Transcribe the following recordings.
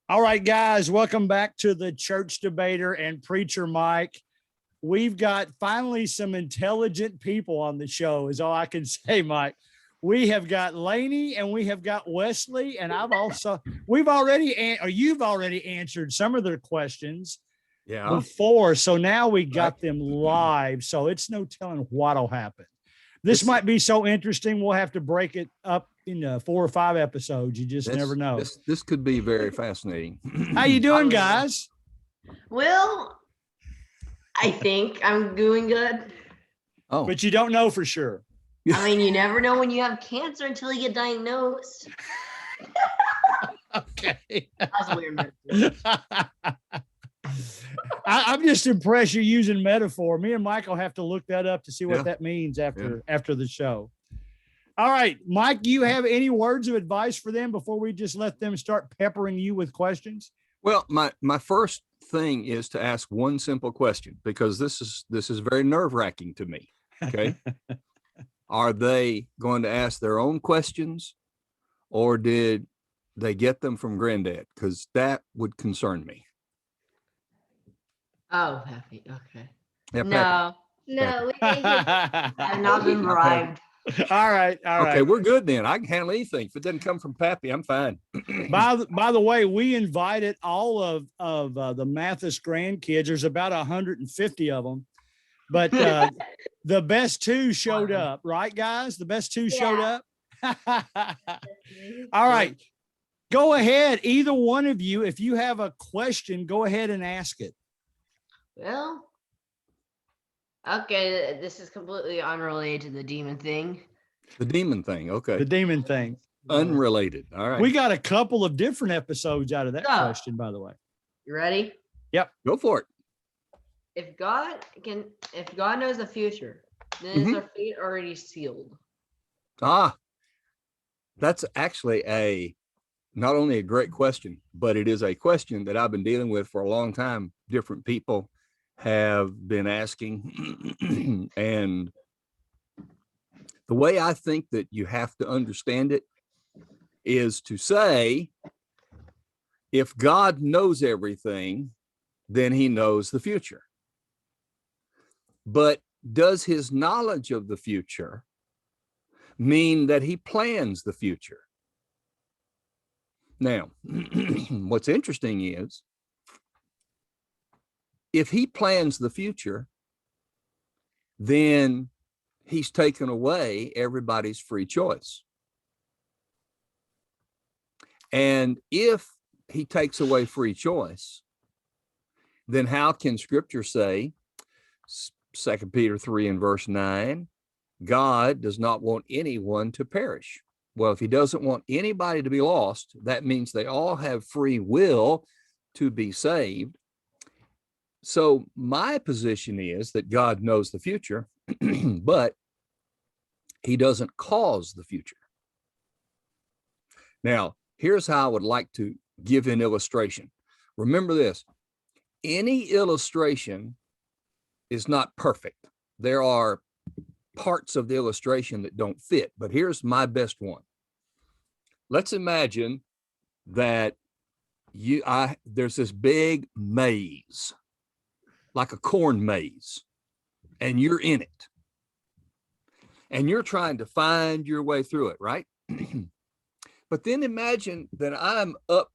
All right, guys, welcome back to the Church Debater and Preacher Mike. We've got finally some intelligent people on the show, is all I can say, Mike. We have got Lainey and we have got Wesley, and you've already answered some of their questions before. So now we got them live. So it's no telling what'll happen. This might be so interesting. We'll have to break it up in 4 or 5 episodes. You just never know. This could be very fascinating. How you doing, guys? Well, I think I'm doing good. Oh, but you don't know for sure. I mean, you never know when you have cancer until you get diagnosed. Okay. That's weird. I'm just impressed you're using metaphor. Me and Mike will have to look that up to see what that means after the show. All right, Mike, do you have any words of advice for them before we just let them start peppering you with questions? Well, my first thing is to ask one simple question, because this is very nerve-wracking to me. Okay. Are they going to ask their own questions, or did they get them from Granddad? Because that would concern me. Oh, Pappy. Okay. Yeah, no, we didn't I've not been bribed. All right. Okay, we're good then. I can handle anything. If it doesn't come from Pappy, I'm fine. By the way, we invited all of the Mathis grandkids. There's about 150 of them, but the best 2 showed up, right, guys? The best 2 showed up. All right, go ahead. Either one of you, if you have a question, go ahead and ask it. Well, okay, this is completely unrelated to the demon thing. The demon thing, okay. The demon thing. Unrelated. All right. We got a couple of different episodes out of that question, by the way. You ready? Yep. Go for it. If God knows the future, then is our fate already sealed? That's actually not only a great question, but it is a question that I've been dealing with for a long time. Different people have been asking, and the way I think that you have to understand it is to say, if God knows everything, then he knows the future. But does his knowledge of the future mean that he plans the future? Now, what's interesting is, if he plans the future, then he's taken away everybody's free choice. And if he takes away free choice, then how can Scripture say, 2 Peter 3 and verse 9, God does not want anyone to perish? Well, if he doesn't want anybody to be lost, that means they all have free will to be saved. So my position is that God knows the future, but he doesn't cause the future. Now, here's how I would like to give an illustration. Remember this, any illustration is not perfect. There are parts of the illustration that don't fit, but here's my best one. Let's imagine that there's this big maze, like a corn maze, and you're in it. And you're trying to find your way through it, right? But then imagine that I'm up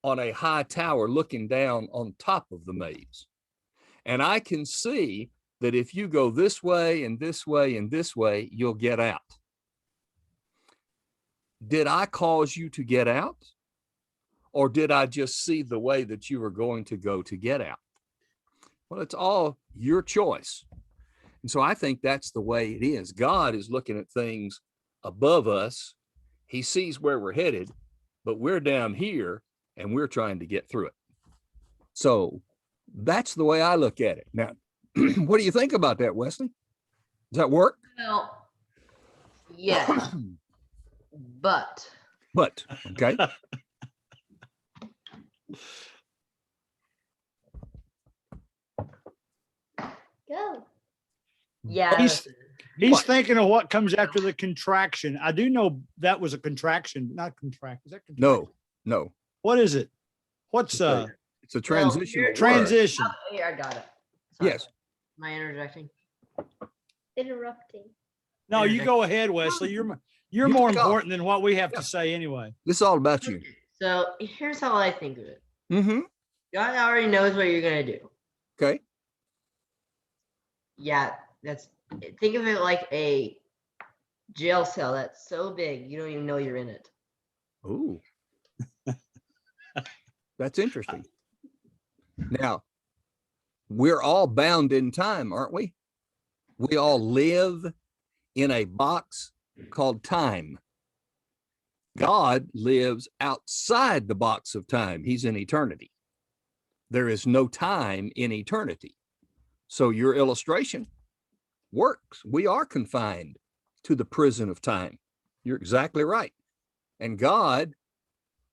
on a high tower looking down on top of the maze. And I can see that if you go this way and this way and this way, you'll get out. Did I cause you to get out? Or did I just see the way that you were going to go to get out? Well, it's all your choice. And so I think that's the way it is. God is looking at things above us. He sees where we're headed, but we're down here and we're trying to get through it. So that's the way I look at it. Now, what do you think about that, Wesley? Does that work? Well, yes, but okay. Go. Yeah. He's thinking of what comes after the contraction. I do know that was a contraction, not contract. Is that contraction? No. What is it? What's It's a transitional word. transition? Oh, here, I got it. Sorry. Yes. Am I interjecting? Interrupting. No, you go ahead, Wesley. You're You more take off. important than what we have Yeah. to say anyway. This is all about you. So here's how I think of it. Mm-hmm. God already knows what you're gonna do. Okay. Yeah, think of it like a jail cell that's so big you don't even know you're in it. Ooh. That's interesting. Now, we're all bound in time, aren't we? We all live in a box called time. God lives outside the box of time. He's in eternity. There is no time in eternity. So your illustration works. We are confined to the prison of time. You're exactly right. And God,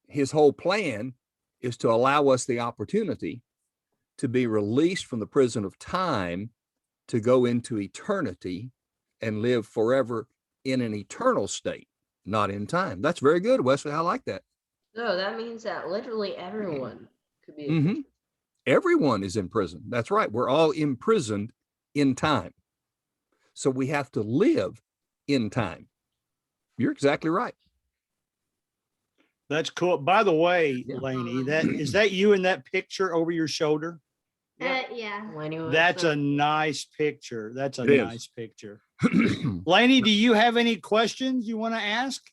his whole plan is to allow us the opportunity to be released from the prison of time to go into eternity and live forever in an eternal state, not in time. That's very good, Wesley. I like that. So that means that literally everyone could be. Mhm. Everyone is in prison. That's right. We're all imprisoned in time. So we have to live in time. You're exactly right. That's cool. By the way, Yeah. Lainey, is that you in that picture over your shoulder? Yeah. That's a nice picture. That's a It is. nice picture. Lainey, do you have any questions you want to ask?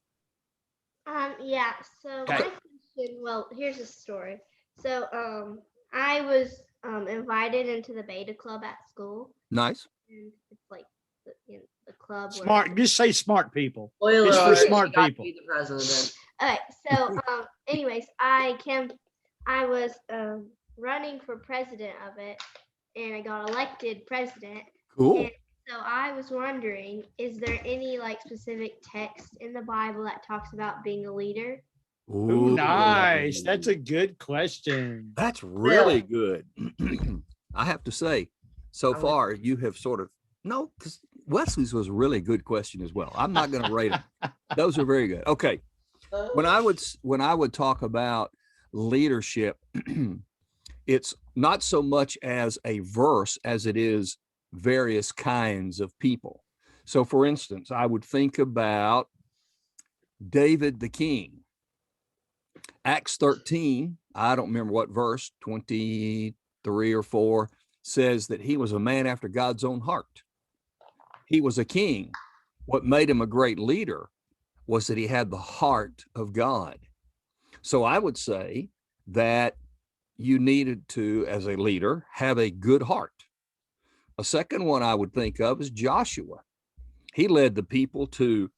Yeah. So Okay. my question, well, here's a story. So I was invited into the beta club at school, Nice. and it's like the club. where- Smart. Just say smart people. Spoiler It's for alert, smart she got to people. be the president. Okay. So anyways, I was running for president of it, and I got elected president. Cool. And so I was wondering, is there any like specific text in the Bible that talks about being a leader? Ooh, nice. That's a good question. That's really good. I have to say, so far you have sort of because Wesley's was a really good question as well. I'm not going to rate them. Those are very good. Okay. When I would talk about leadership, it's not so much as a verse as it is various kinds of people. So for instance, I would think about David the king. Acts 13, I don't remember what verse, 23 or 4, says that he was a man after God's own heart. He was a king. What made him a great leader was that he had the heart of God. So I would say that you needed to, as a leader, have a good heart. A second one I would think of is Joshua. He led the people to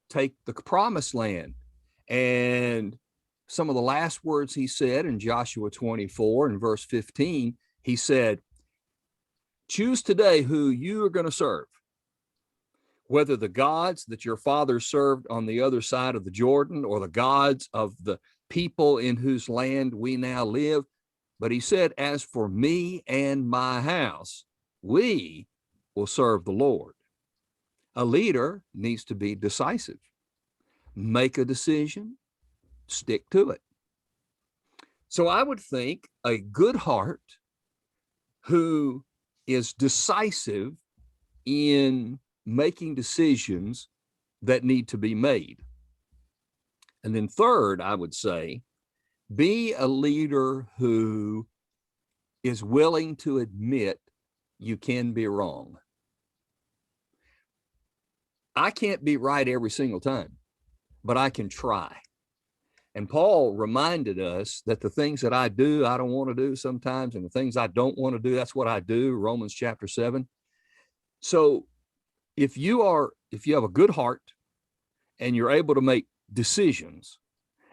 take the promised land. And some of the last words he said in Joshua 24 and verse 15, he said, choose today who you are going to serve, whether the gods that your fathers served on the other side of the Jordan or the gods of the people in whose land we now live. But he said, as for me and my house, we will serve the Lord. A leader needs to be decisive. Make a decision, stick to it. So I would think a good heart who is decisive in making decisions that need to be made. And then third, I would say, be a leader who is willing to admit you can be wrong. I can't be right every single time, but I can try. And Paul reminded us that the things that I do, I don't want to do sometimes, and the things I don't want to do, that's what I do, Romans chapter 7. So if you have a good heart and you're able to make decisions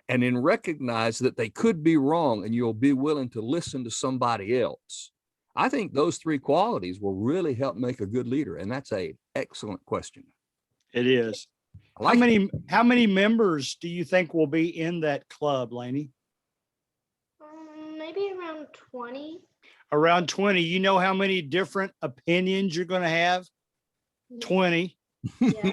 and then recognize that they could be wrong and you'll be willing to listen to somebody else, I think those three qualities will really help make a good leader. And that's an excellent question. It is. How many members do you think will be in that club, Lainey? Maybe around 20. Around 20. You know how many different opinions you're going to have? 20. Yeah.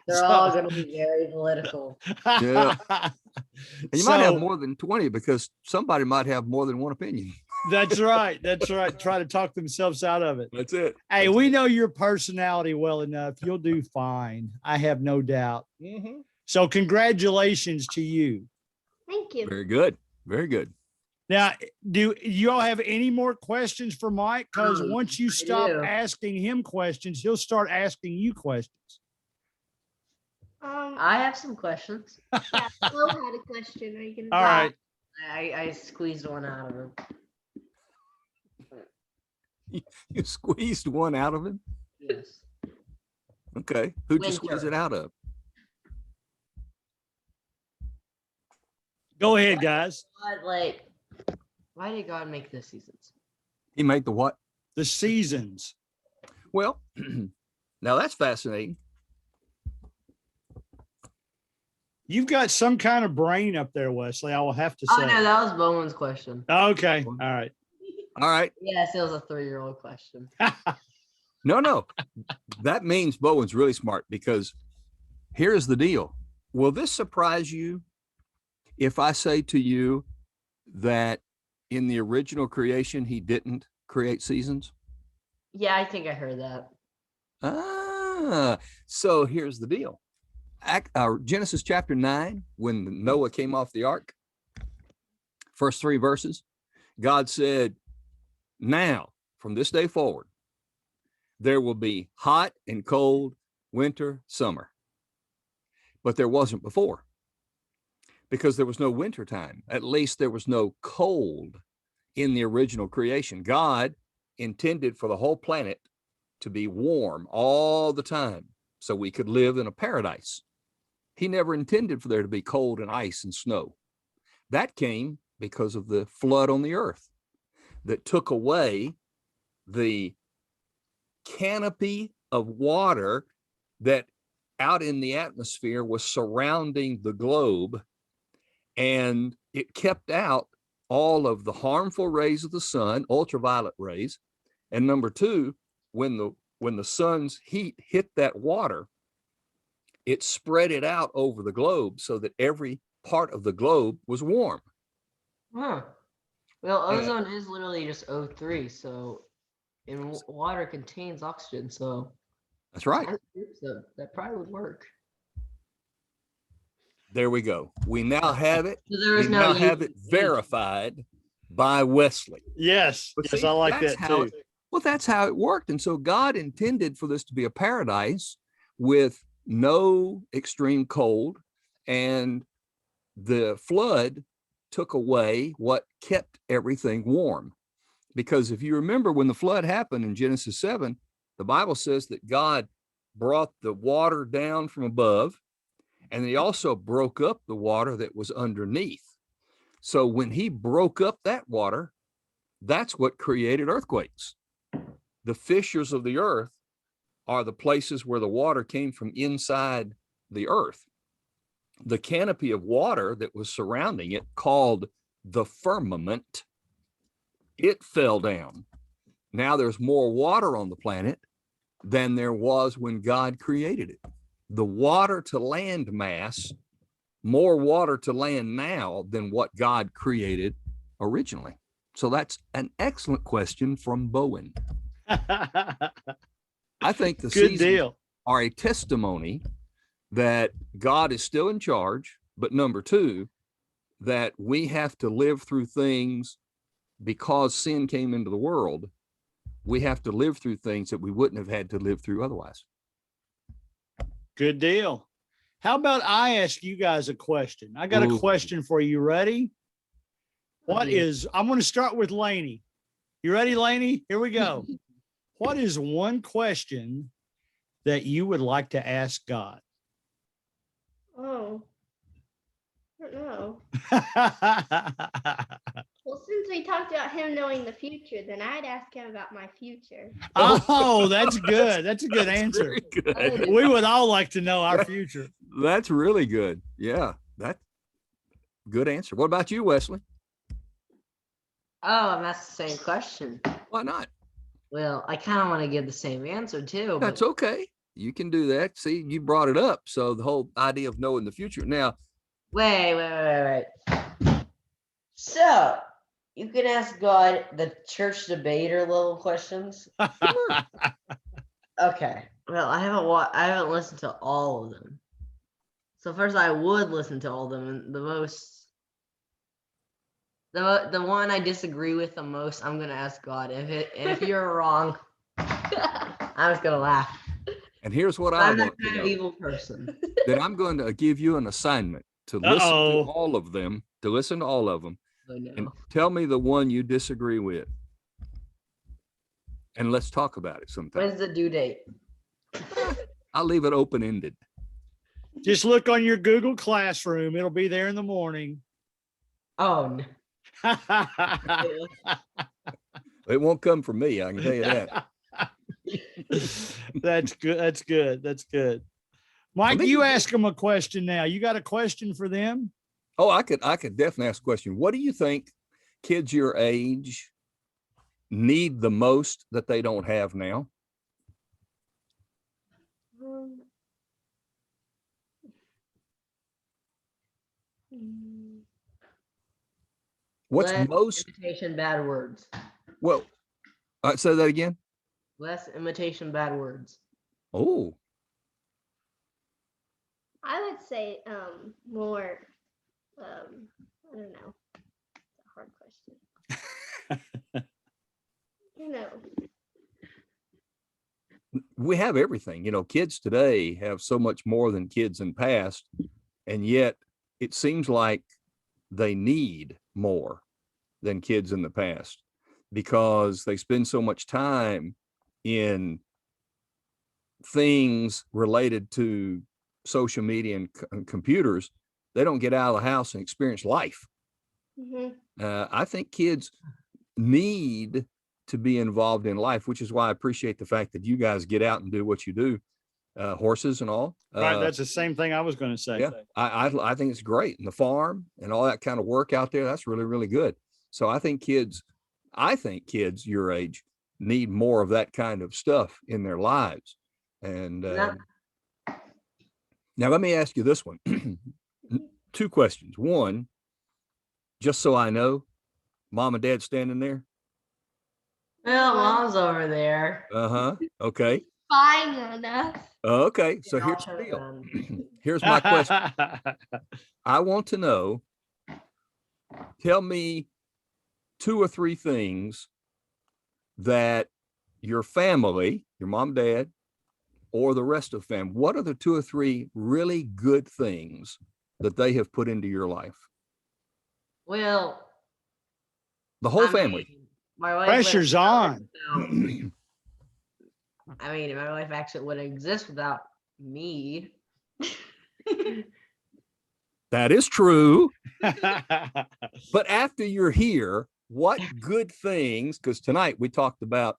They're all going to be very political. Yeah. And you might have So- more than 20 because somebody might have more than one opinion. That's right. That's right. Try to talk themselves out of it. That's it. Hey, we know your personality well enough. You'll do fine. I have no doubt. Mhm. So congratulations to you. Thank you. Very good. Very good. Now, do you all have any more questions for Mike? Because once you stop do. asking him questions, he'll start asking you questions. I have some questions. Yeah, Flo had a question. Are you gonna All right. I squeezed one out of him. You squeezed one out of him? Yes. Okay. Who'd you squeeze Winter. it out of? Go ahead, guys. But why did God make the seasons? He made the what? The seasons. Well, now that's fascinating. You've got some kind of brain up there, Wesley. I will have to Oh say. no, that was Bowen's question. Okay. All right. All right. Yes, it was a 3-year-old question. No. That means Bowen's really smart because here's the deal. Will this surprise you if I say to you that in the original creation, he didn't create seasons? Yeah, I think I heard that. So here's the deal. Genesis chapter 9, when Noah came off the ark, first 3 verses, God said, now from this day forward, there will be hot and cold, winter, summer. But there wasn't before because there was no winter time. At least there was no cold in the original creation. God intended for the whole planet to be warm all the time so we could live in a paradise. He never intended for there to be cold and ice and snow. That came because of the flood on the earth that took away the canopy of water that out in the atmosphere was surrounding the globe, and it kept out all of the harmful rays of the sun, ultraviolet rays. And number 2, when the sun's heat hit that water, it spread it out over the globe so that every part of the globe was warm. Huh. Well, ozone is literally just O3, so and water contains oxygen, so That's right. so that probably would work. There we go. We now have it. So there is We no now have it UV. verified by Wesley. Yes. But Yes, see, I like that's that how too. Well, that's how it worked. And so God intended for this to be a paradise with no extreme cold, and the flood took away what kept everything warm. Because if you remember when the flood happened in Genesis 7, the Bible says that God brought the water down from above, and he also broke up the water that was underneath. So when he broke up that water, that's what created earthquakes. The fissures of the earth are the places where the water came from inside the earth. The canopy of water that was surrounding it, called the firmament, it fell down. Now there's more water on the planet than there was when God created it. The water to land mass, more water to land now than what God created originally. So that's an excellent question from Bowen. I think the Good seasons deal. are a testimony that God is still in charge, but number 2, that we have to live through things because sin came into the world. We have to live through things that we wouldn't have had to live through otherwise. Good deal. How about I ask you guys a question? I got Ooh. a question for you. Ready? What Yeah. is, I'm going to start with Lainey. You ready, Lainey? Here we go. What is one question that you would like to ask God? Oh, I don't know. Well, since we talked about him knowing the future, then I'd ask him about my future. Oh, that's good. That's a good answer. Very good. We would all like to know our future. That's really good. Yeah, that's good answer. What about you, Wesley? Oh, I'm asked the same question. Why not? Well, I kind of want to give the same answer too. That's But okay. You can do that. See, you brought it up. So the whole idea of knowing the future. Now, Wait. So you can ask God the church debater level questions. Okay. Well, I haven't listened to all of them. So first, I would listen to all of them, and the one I disagree with the most, I'm gonna ask God. If you're wrong, I'm just gonna laugh. and here's what I I'm that want to kind of know. evil person. That I'm going to give you an assignment to listen to all of them, Oh, no. and tell me the one you disagree with. And let's talk about it sometime. When's the due date? I'll leave it open-ended. Just look on your Google Classroom. It'll be there in the morning. Oh no. It won't come from me, I can tell you that. That's good. That's good. That's good. Mike, you ask them a question now. You got a question for them? Oh, I could definitely ask a question. What do you think kids your age need the most that they don't have now? What's Less most imitation bad words? well? Say that again. Less imitation bad words. Oh, I would say more. I don't know. It's a hard question. You know. we have everything. You know, kids today have so much more than kids in past, and yet it seems like they need more than kids in the past because they spend so much time in things related to social media and computers. They don't get out of the house and experience life. Mm-hmm. I think kids need to be involved in life, which is why I appreciate the fact that you guys get out and do what you do, horses and all. Right. That's the same thing I was going to say. Yeah, I think it's great. And the farm and all that kind of work out there, that's really, really good. So I think kids your age need more of that kind of stuff in their lives. And now let me ask you this one. 2 questions. One, just so I know, mom and dad standing there? Well, mom's over there. Okay. Fine enough. Okay. So here's the deal. Here's my question. I want to know, tell me 2 or 3 things that your family, your mom, dad, or the rest of the family, what are the 2 or 3 really good things that they have put into your life? Well, The whole family. My wife Pressure's on. I mean, my life actually wouldn't exist without me. That is true. But after you're here, what good things, because tonight we talked about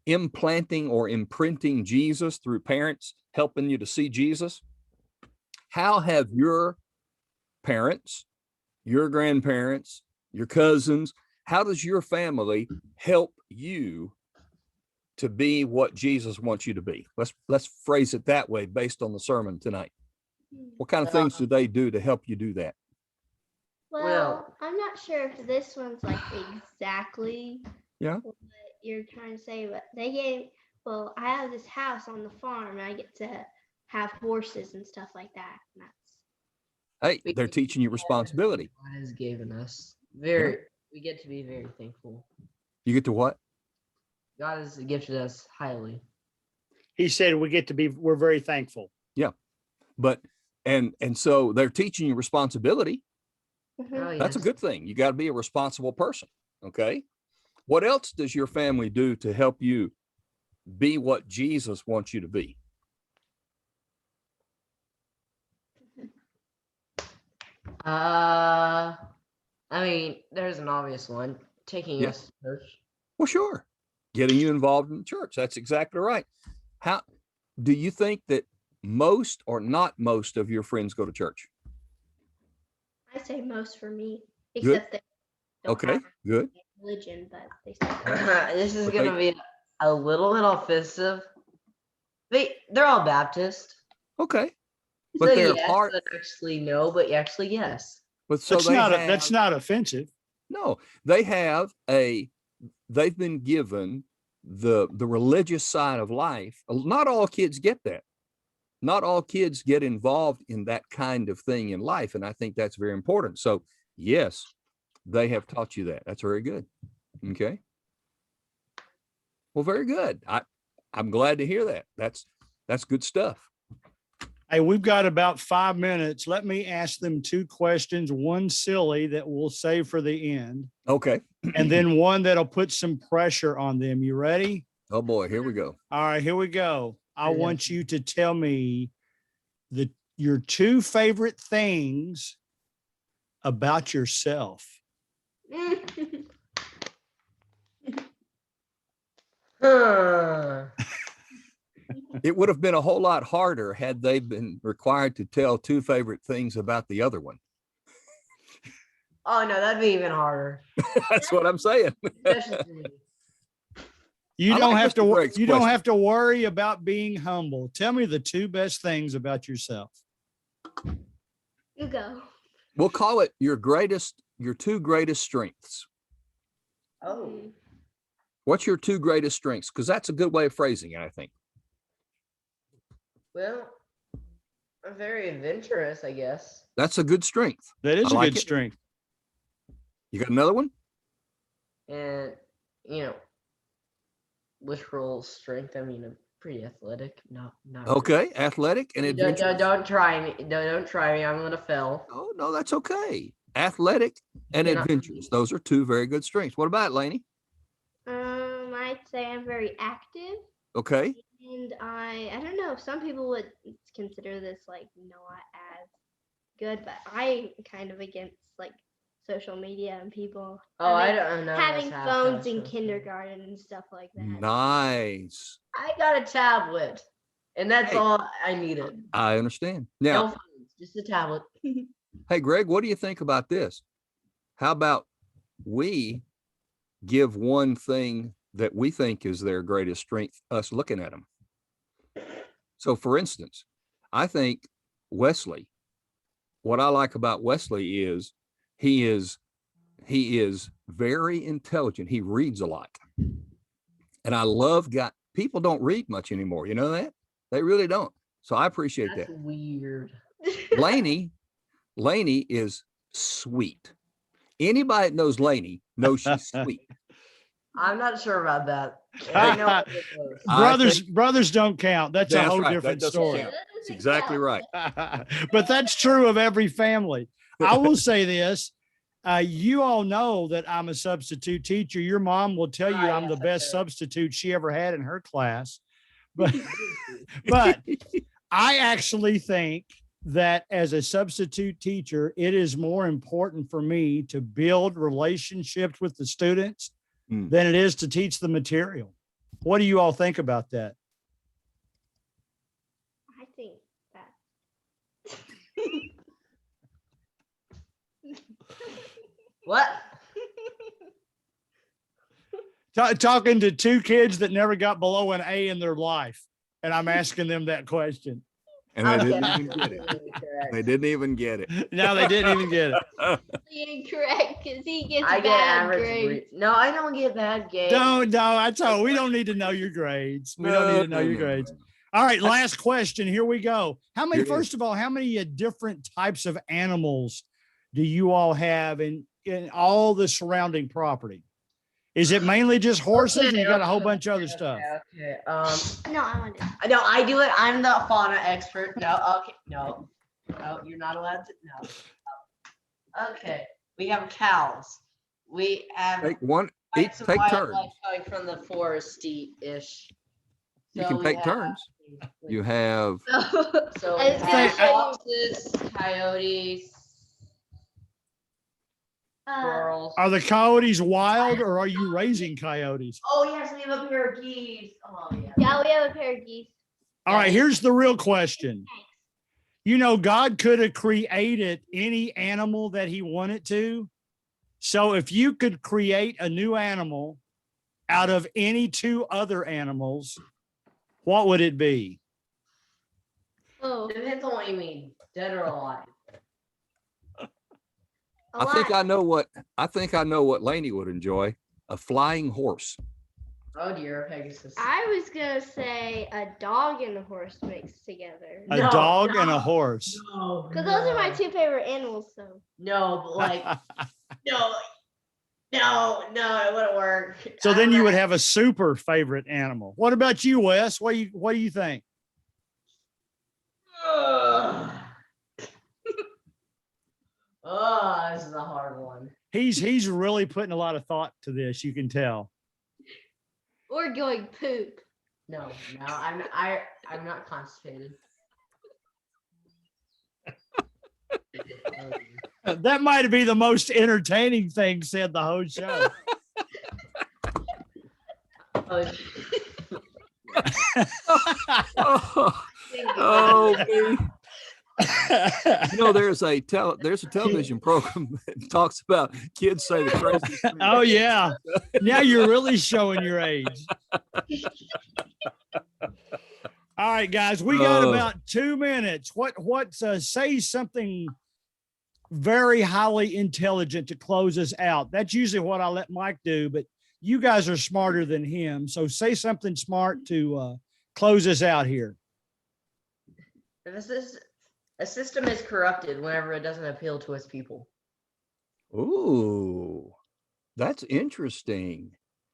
implanting or imprinting Jesus through parents, helping you to see Jesus. How have your parents, your grandparents, your cousins, how does your family help you to be what Jesus wants you to be? Let's phrase it that way based on the sermon tonight. What kind of things do they do to help you do that? Well, I'm not sure if this one's like exactly what you're trying to say, but I have this house on the farm and I get to have horses and stuff like that. And hey, they're teaching you responsibility. God has given us we get to be very thankful. You get to what? God has gifted us highly. He said we're very thankful. Yeah. But and so they're teaching you responsibility. Oh, That's a good thing. You got to be a responsible person. Okay. What else does your family do to help you be what Jesus wants you to be? I mean, there's an obvious one, taking us to church. Well, sure. Getting you involved in the church. That's exactly right. How do you think that most or not most of your friends go to church? I say most for me, except they don't have good. religion, but they say This is going to be a little bit offensive, They're all Baptist. Okay. So But they're yes, part, but actually no, but actually yes. but so That's not offensive. no, they've been given the religious side of life. Not all kids get that. Not all kids get involved in that kind of thing in life. And I think that's very important. So yes, they have taught you that. That's very good. Okay. Well, very good. I'm glad to hear that. That's good stuff. Hey, we've got about 5 minutes. Let me ask them 2 questions, one silly that we'll save for the end, Okay. and then one that'll put some pressure on them. You ready? Oh boy, here we go. All right, here we go. I Yeah. want you to tell me your 2 favorite things about yourself. Huh. It would have been a whole lot harder had they been required to tell 2 favorite things about the other one. Oh no, that'd be even harder. That's what I'm saying. That's just me. You I don't like have Mr. to Greg's you don't question. have to worry about being humble. Tell me the 2 best things about yourself. You go. We'll call it your 2 greatest strengths. Oh. What's your 2 greatest strengths? Because that's a good way of phrasing it, I think. Well, I'm very adventurous, I guess. That's a good strength. That is I a like good it. strength. You got another one? And literal strength. I mean, I'm pretty athletic. Not really. Okay, athletic and adventurous. Don't try me. Don't try me. I'm gonna fail. Oh, no, that's okay. Athletic and You're not- adventurous. Those are 2 very good strengths. What about Lainey? I'd say I'm very active, Okay. and I don't know. Some people would consider this like not as good, but I'm kind of against like social media and people I having, don't know. having that's half phones in social. kindergarten and stuff like that. Nice. I got a tablet, and that's Hey. all I needed. I understand. No Now, phones, just a tablet. hey, Greg, what do you think about this? How about we give one thing that we think is their greatest strength, us looking at them? So for instance, I think Wesley, what I like about Wesley is he is very intelligent. He reads a lot. And I love people don't read much anymore. You know that? They really don't. So I appreciate That's that. weird. Lainey is sweet. Anybody that knows Lainey knows she's sweet. I'm not sure about that. I know what it is. Brothers don't count. That's a whole right. That different doesn't story. count. That's exactly right. But that's true of every family. I will say this. You all know that I'm a substitute teacher. Your mom will tell you I'm the best substitute she ever had in her class. But I actually think that as a substitute teacher, it is more important for me to build relationships with the students than it is to teach the material. What do you all think about that? I think that. What? Talking to 2 kids that never got below an A in their life. And I'm asking them that question. And they didn't Okay. even get it. They didn't even get it. No, they didn't even get it. Incorrect, because he gets I get bad average grades. grades. No, I don't get bad grades. That's all. We don't need to know your grades. We don't need to know your grades. All right, last question. Here we go. First of all, how many different types of animals do you all have in all the surrounding property? Is it mainly just horses, and you got a whole bunch of other stuff? Okay. No, I want to. No, I do it. I'm the fauna expert. No. Okay. No, you're not allowed to. No. Okay. We have cows. We have. Take one. quite some Take wildlife turns. coming from the foresty-ish. You So can we take have- turns. You have So I we was gonna have say- foxes, coyotes, squirrels. Are the coyotes wild, or are you raising coyotes? Oh yes, we have a pair of geese. Oh yeah. Yeah, we have a pair of geese. All right, here's the real question. You know, God could have created any animal that he wanted to. So if you could create a new animal out of any 2 other animals, what would it be? Oh, Depends on what you mean, dead or alive. I think I know what Lainey would enjoy. A flying horse. Oh dear, Pegasus. I was gonna say a dog and a horse mixed together. A No, dog and a no, horse. No. Because those are my two favorite animals. So No, but like, no, it wouldn't work. So then you I'm would not- have a super favorite animal. What about you, Wes? What do you think? Ugh. Oh, this is a hard one. He's really putting a lot of thought to this. You can tell. or going poop. No, I'm not constipated. That might be the most entertaining thing said the whole show. Oh, Oh, me. You know, there's a television program that talks about kids say the craziest thing. Oh yeah. Now you're really showing your age. All right, guys, we got about 2 minutes. Say something very highly intelligent to close us out. That's usually what I let Mike do, but you guys are smarter than him. So say something smart to close us out here. A system is corrupted whenever it doesn't appeal to its people. Ooh, that's interesting.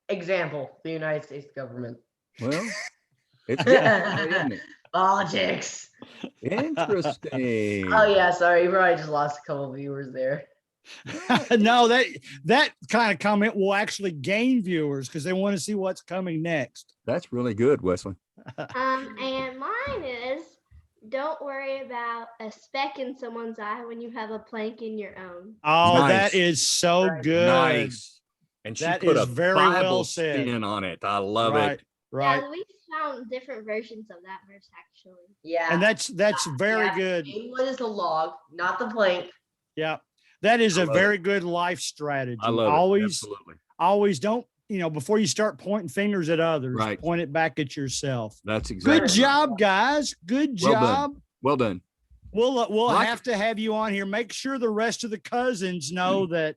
Example, the United States government. Well, it's isn't it? Politics. Interesting. Oh yeah, sorry, you probably just lost a couple of viewers there. No, that kind of comment will actually gain viewers because they want to see what's coming next. That's really good, Wesley. And mine is don't worry about a speck in someone's eye when you have a plank in your own. Oh, Nice. that is so Right. good. Nice. And she That put is a very Bible well said. spin on it. I love Right, it. right. Yeah, we found different versions of that verse actually. Yeah. And that's very yeah, good. The main one is the log, not the plank. Yeah. That is I a love very good life strategy. I love it. Absolutely. Always don't, before you start pointing fingers at others, Right. point it back at yourself. That's exactly Good right. job, guys. Good Well done. job. Well done. We'll Like have to have you on here. Make sure the rest of the cousins know that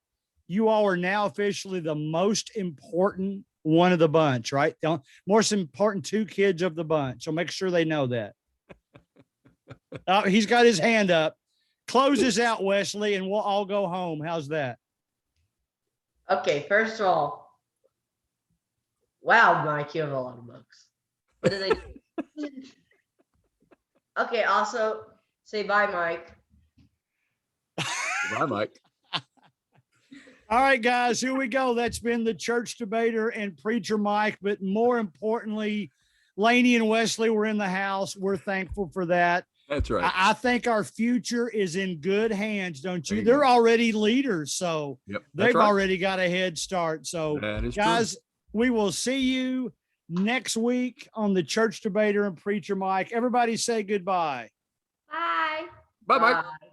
you all are now officially the most important one of the bunch, right? The most important 2 kids of the bunch. So make sure they know that. He's got his hand up. Close this out, Wesley, and we'll all go home. How's that? Okay, first of all, wow, Mike, you have a lot of books. What do they do? Okay, also say bye, Mike. Bye, Mike. All right, guys, here we go. That's been the church debater and preacher Mike. But more importantly, Lainey and Wesley were in the house. We're thankful for that. That's right. I think our future is in good hands, don't you? There you They're go. already leaders, so Yep. they've That's right. already got a head start. So, That is guys, we will see you next week on the church debater and preacher Mike. Everybody say goodbye. Bye. Bye, Mike. Bye.